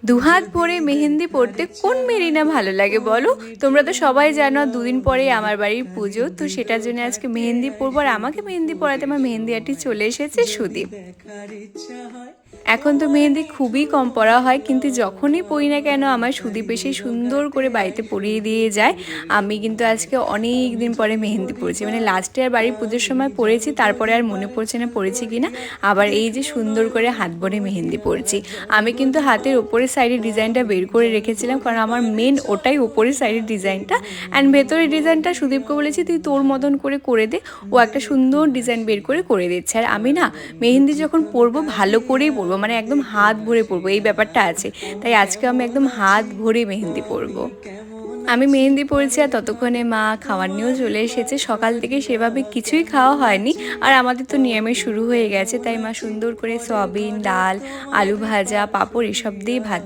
দুহাত ভরে মেহেন্দি পরতে কোন মেয়েরই না ভালো লাগে বলো। তোমরা তো সবাই জানো দুদিন পরে আমার বাড়ির পুজো, তো সেটার জন্য আজকে মেহেন্দি পরবো। আর আমাকে মেহেন্দি পরাতে আমার মেহেন্দি আর্টিস্ট চলে এসেছে সুদীপ। এখন তো মেহেন্দি খুবই কম পরা হয়, কিন্তু যখনই পরি না কেন আমার সুদীপ এসে সুন্দর করে বাড়িতে পরিয়ে দিয়ে যায়। আমি কিন্তু আজকে অনেক দিন পরে মেহেন্দি পরেছি, মানে লাস্ট ইয়ার বাড়ির পুজোর সময় পরেছি, তারপরে আর মনে পড়ছে না পরেছি কিনা। আবার এই যে সুন্দর করে হাত ভরে মেহেন্দি পরছি। আমি কিন্তু হাতের ওপরের সাইডের ডিজাইনটা বের করে রেখেছিলাম, কারণ আমার মেন ওটাই ওপরের সাইডের ডিজাইনটা। অ্যান্ড ভেতরের ডিজাইনটা সুদীপকে বলেছি তুই তোর মতন করে দে, ও একটা সুন্দর ডিজাইন বের করে দিচ্ছে। আর আমি না মেহেন্দি যখন পরবো ভালো করেই পরবো, মানে একদম হাত ভরে পরবো, এই ব্যাপারটা আছে। তাই আজকে আমি একদম হাত ভরে মেহেন্দি পরবো। আমি মেহেন্দি পরেছি আর ততক্ষণে মা খাওয়ার নিয়েও চলে এসেছে। সকাল থেকে সেভাবে কিছুই খাওয়া হয়নি, আর আমাদের তো নিরামিষ শুরু হয়ে গেছে, তাই মা সুন্দর করে সয়াবিন, ডাল, আলু ভাজা, পাঁপড় এসব দিয়ে ভাত